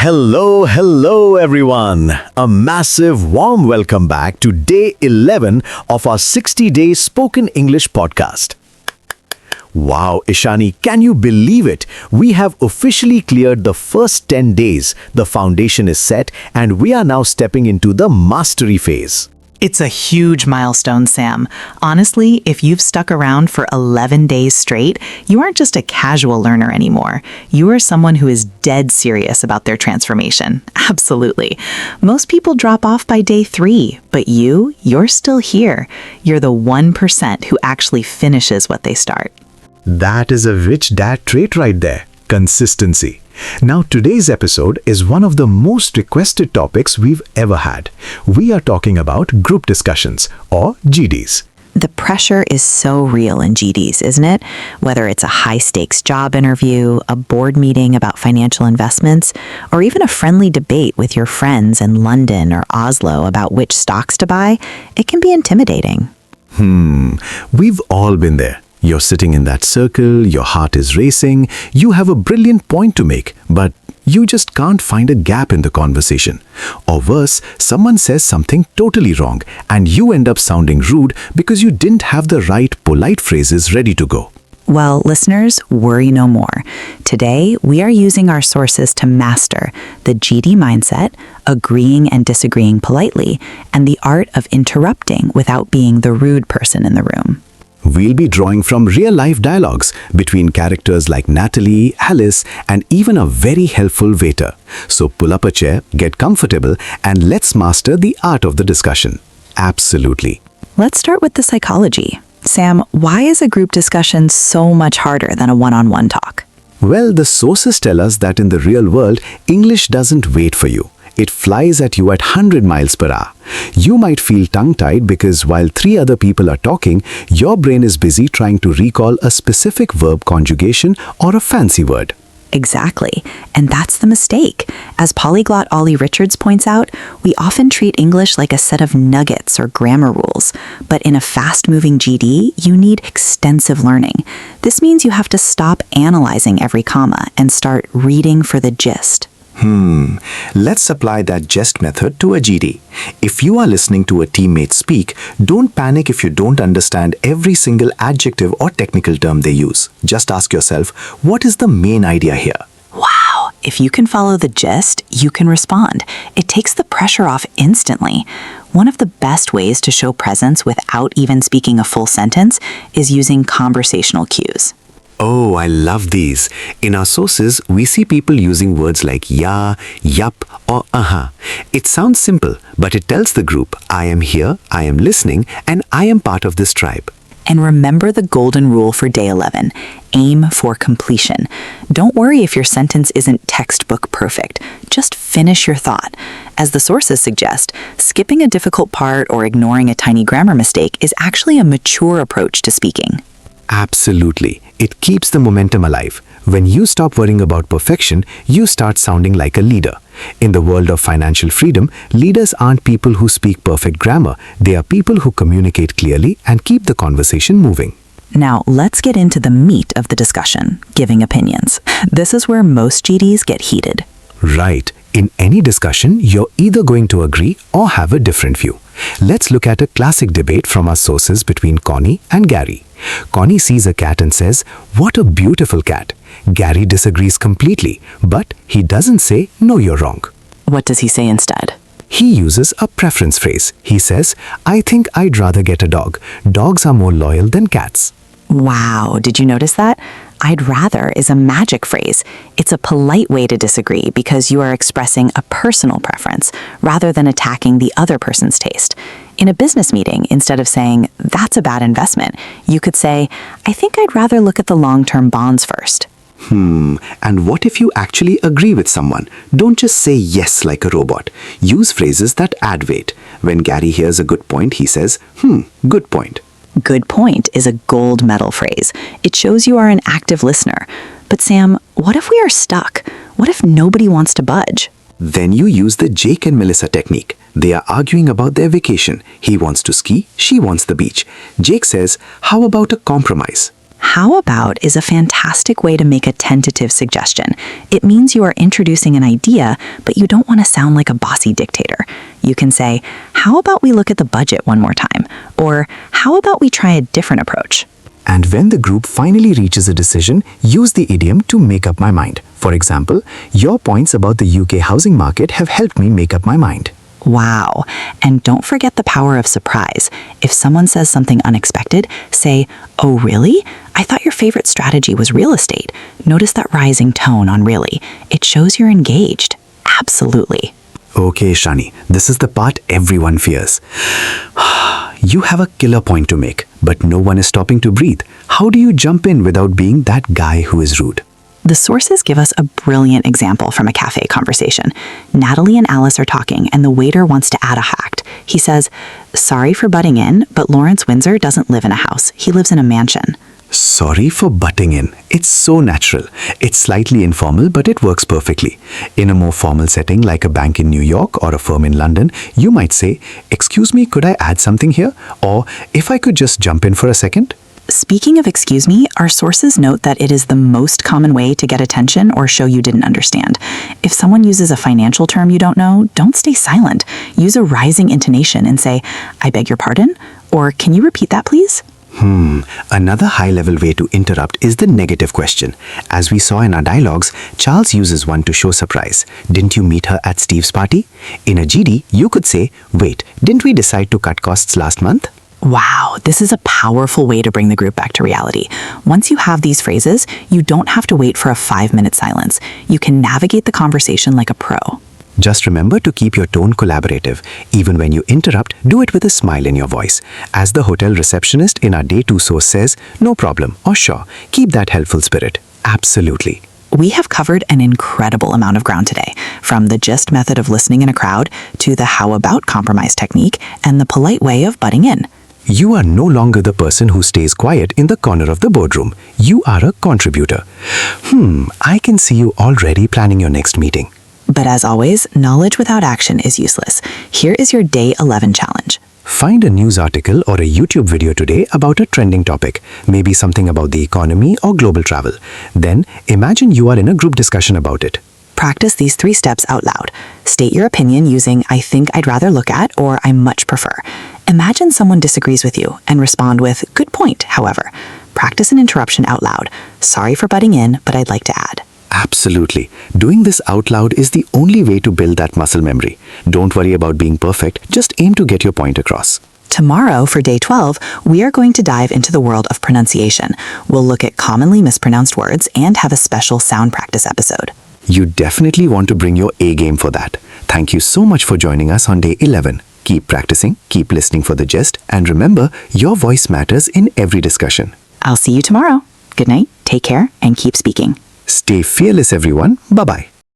Hello everyone. A massive warm welcome back to day 11 of our 60-day spoken English podcast. Wow, Ishani, can you believe it? We have officially cleared the first 10 days. The foundation is set and we are now stepping into the mastery phase. It's a huge milestone, Sam. Honestly, if you've stuck around for 11 days straight, you aren't just a casual learner anymore. You are someone who is dead serious about their transformation. Absolutely. Most people drop off by day 3, but you're still here. You're the 1% who actually finishes what they start. That is a rich dad trait right there. Consistency. Now today's episode is one of the most requested topics we've ever had. We are talking about group discussions or GDs. The pressure is so real in GDs, isn't it? Whether it's a high-stakes job interview, a board meeting about financial investments, or even a friendly debate with your friends in London or Oslo about which stocks to buy, it can be intimidating. We've all been there. You're sitting in that circle, your heart is racing, you have a brilliant point to make, but you just can't find a gap in the conversation. Or worse, someone says something totally wrong and you end up sounding rude because you didn't have the right polite phrases ready to go. Well, listeners, worry no more. Today, we are using our sources to master the GD mindset, agreeing and disagreeing politely, and the art of interrupting without being the rude person in the room. We'll be drawing from real-life dialogues between characters like Natalie, Alice, and even a very helpful waiter. So pull up a chair, get comfortable, and let's master the art of the discussion. Absolutely. Let's start with the psychology. Sam, why is a group discussion so much harder than a one-on-one talk? Well, the sources tell us that in the real world, English doesn't wait for you. It flies at you at 100 miles per hour. You might feel tongue-tied because while 3 other people are talking, your brain is busy trying to recall a specific verb conjugation or a fancy word. Exactly. And that's the mistake. As polyglot Ollie Richards points out, we often treat English like a set of nuggets or grammar rules. But in a fast-moving GD, you need extensive learning. This means you have to stop analyzing every comma and start reading for the gist. Let's apply that gist method to a GD. If you are listening to a teammate speak, don't panic if you don't understand every single adjective or technical term they use. Just ask yourself, what is the main idea here? Wow, if you can follow the gist, you can respond. It takes the pressure off instantly. One of the best ways to show presence without even speaking a full sentence is using conversational cues. Oh, I love these. In our sources, we see people using words like yeah, yup, or uh-huh. It sounds simple, but it tells the group, I am here, I am listening, and I am part of this tribe. And remember the golden rule for day 11. Aim for completion. Don't worry if your sentence isn't textbook perfect. Just finish your thought. As the sources suggest, skipping a difficult part or ignoring a tiny grammar mistake is actually a mature approach to speaking. Absolutely. It keeps the momentum alive. When you stop worrying about perfection, you start sounding like a leader. In the world of financial freedom, leaders aren't people who speak perfect grammar. They are people who communicate clearly and keep the conversation moving. Now, let's get into the meat of the discussion, giving opinions. This is where most GDs get heated. Right. In any discussion, you're either going to agree or have a different view. Let's look at a classic debate from our sources between Connie and Gary. Connie sees a cat and says, "What a beautiful cat." Gary disagrees completely, but he doesn't say, "No, you're wrong." What does he say instead? He uses a preference phrase. He says, "I think I'd rather get a dog. Dogs are more loyal than cats." Wow, did you notice that? I'd rather is a magic phrase. It's a polite way to disagree because you are expressing a personal preference rather than attacking the other person's taste. In a business meeting, instead of saying, "That's a bad investment," you could say, "I think I'd rather look at the long-term bonds first." And what if you actually agree with someone? Don't just say yes like a robot. Use phrases that add weight. When Gary hears a good point, he says, good point. Good point is a gold medal phrase. It shows you are an active listener. But Sam, what if we are stuck? What if nobody wants to budge? Then you use the Jake and Melissa technique. They are arguing about their vacation. He wants to ski, she wants the beach. Jake says, "How about a compromise?" How about is a fantastic way to make a tentative suggestion. It means you are introducing an idea, but you don't want to sound like a bossy dictator. You can say, how about we look at the budget one more time? Or how about we try a different approach? And when the group finally reaches a decision, use the idiom to make up my mind. For example, your points about the UK housing market have helped me make up my mind. Wow. And don't forget the power of surprise. If someone says something unexpected, say, oh, really? I thought your favorite strategy was real estate. Notice that rising tone on really. It shows you're engaged. Absolutely. Okay, Ishani, this is the part everyone fears. You have a killer point to make, but no one is stopping to breathe. How do you jump in without being that guy who is rude? The sources give us a brilliant example from a cafe conversation. Natalie and Alice are talking, and the waiter wants to add a fact. He says, sorry for butting in, but Lawrence Windsor doesn't live in a house. He lives in a mansion. Sorry for butting in. It's so natural. It's slightly informal, but it works perfectly. In a more formal setting like a bank in New York or a firm in London, you might say, excuse me, could I add something here? Or if I could just jump in for a second? Speaking of excuse me, our sources note that it is the most common way to get attention or show you didn't understand. If someone uses a financial term you don't know, don't stay silent. Use a rising intonation and say, I beg your pardon? Or can you repeat that, please? Another high-level way to interrupt is the negative question. As we saw in our dialogues, Charles uses one to show surprise. Didn't you meet her at Steve's party? In a GD, you could say, wait, didn't we decide to cut costs last month? Wow, this is a powerful way to bring the group back to reality. Once you have these phrases, you don't have to wait for a 5-minute silence. You can navigate the conversation like a pro. Just remember to keep your tone collaborative. Even when you interrupt, do it with a smile in your voice. As the hotel receptionist in our Day 2 source says, no problem, or sure, keep that helpful spirit. Absolutely. We have covered an incredible amount of ground today, from the gist method of listening in a crowd to the how about compromise technique and the polite way of butting in. You are no longer the person who stays quiet in the corner of the boardroom. You are a contributor. I can see you already planning your next meeting. But as always, knowledge without action is useless. Here is your Day 11 challenge. Find a news article or a YouTube video today about a trending topic, maybe something about the economy or global travel. Then imagine you are in a group discussion about it. Practice these 3 steps out loud. State your opinion using I think I'd rather look at or I much prefer. Imagine someone disagrees with you and respond with good point, however. Practice an interruption out loud. Sorry for butting in, but I'd like to add. Absolutely. Doing this out loud is the only way to build that muscle memory. Don't worry about being perfect, just aim to get your point across. Tomorrow, for Day 12, we are going to dive into the world of pronunciation. We'll look at commonly mispronounced words and have a special sound practice episode. You definitely want to bring your A game for that. Thank you so much for joining us on Day 11. Keep practicing, keep listening for the gist, and remember, your voice matters in every discussion. I'll see you tomorrow. Good night, take care, and keep speaking. Stay fearless, everyone. Bye-bye.